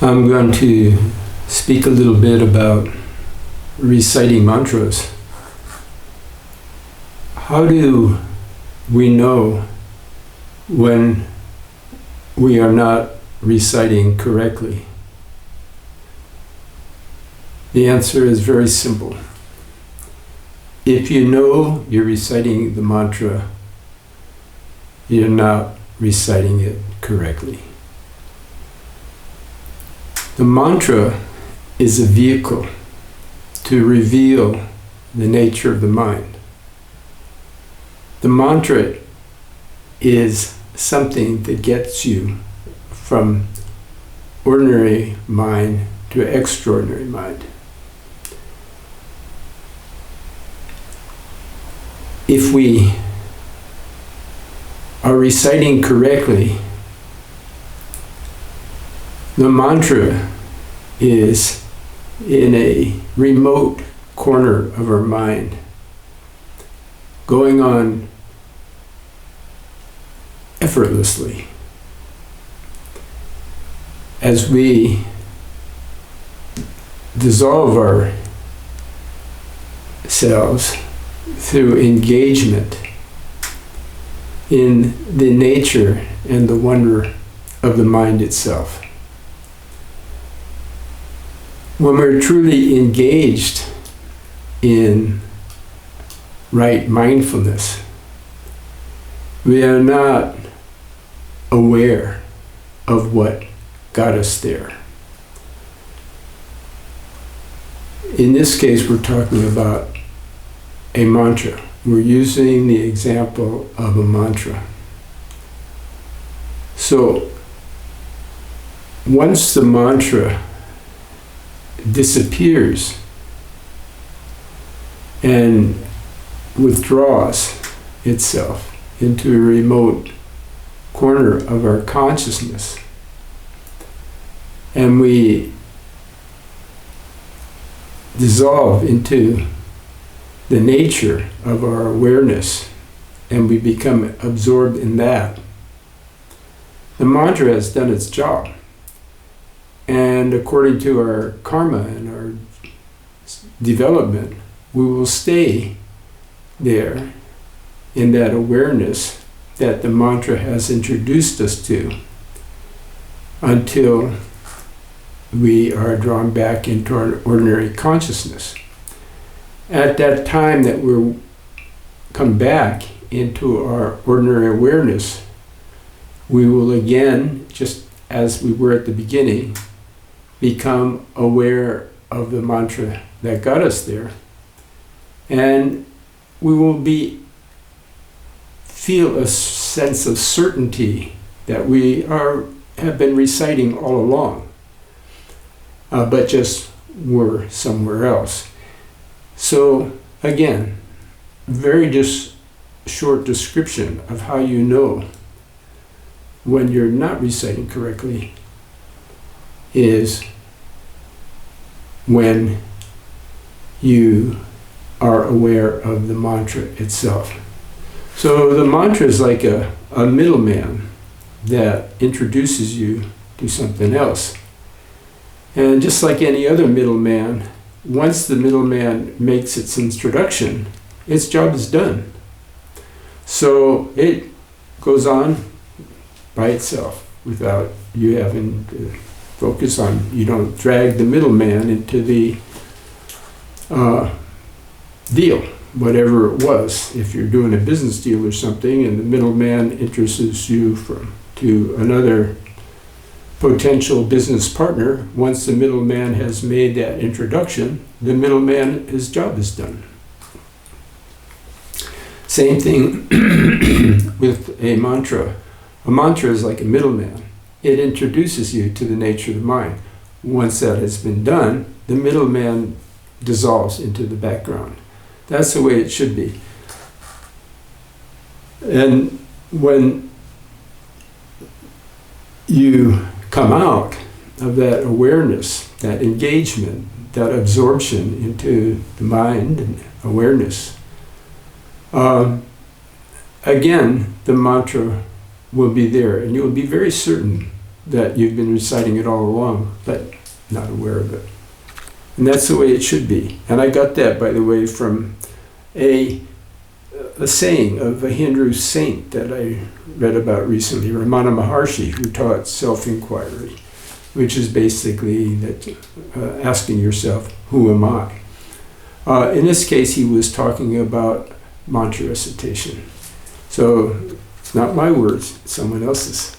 I'm going to speak a little bit about reciting mantras. How do we know when we are not reciting correctly? The answer is very simple. If you know you're reciting the mantra, you're not reciting it correctly. The mantra is a vehicle to reveal the nature of the mind. The mantra is something that gets you from ordinary mind to extraordinary mind. If we are reciting correctly, the mantra is in a remote corner of our mind, going on effortlessly. As we dissolve ourselves through engagement in the nature and the wonder of the mind itself. When we're truly engaged in right mindfulness, we are not aware of what got us there. In this case, we're talking about a mantra. We're using the example of a mantra. So, once the mantra disappears and withdraws itself into a remote corner of our consciousness, and we dissolve into the nature of our awareness, and we become absorbed in that, the mantra has done its job. And according to our karma and our development, we will stay there in that awareness that the mantra has introduced us to until we are drawn back into our ordinary consciousness. At that time that we come back into our ordinary awareness, we will again, just as we were at the beginning, become aware of the mantra that got us there, and we will feel a sense of certainty that we have been reciting all along, but just were somewhere else. So again, very just short description of how you know when you're not reciting correctly is when you are aware of the mantra itself. So the mantra is like a middleman that introduces you to something else. And just like any other middleman, once the middleman makes its introduction, its job is done. So it goes on by itself without you having to focus on, you don't drag the middleman into the deal, whatever it was. If you're doing a business deal or something and the middleman introduces you to another potential business partner, once the middleman has made that introduction, the middleman, his job is done. Same thing with a mantra. A mantra is like a middleman. It introduces you to the nature of the mind. Once that has been done, the middleman dissolves into the background. That's the way it should be. And when you come out of that awareness, that engagement, that absorption into the mind and awareness, again, the mantra will be there, and you'll be very certain that you've been reciting it all along, but not aware of it. And that's the way it should be. And I got that, by the way, from a saying of a Hindu saint that I read about recently, Ramana Maharshi, who taught self-inquiry, which is basically that asking yourself, who am I? In this case, he was talking about mantra recitation. So it's not my words, it's someone else's.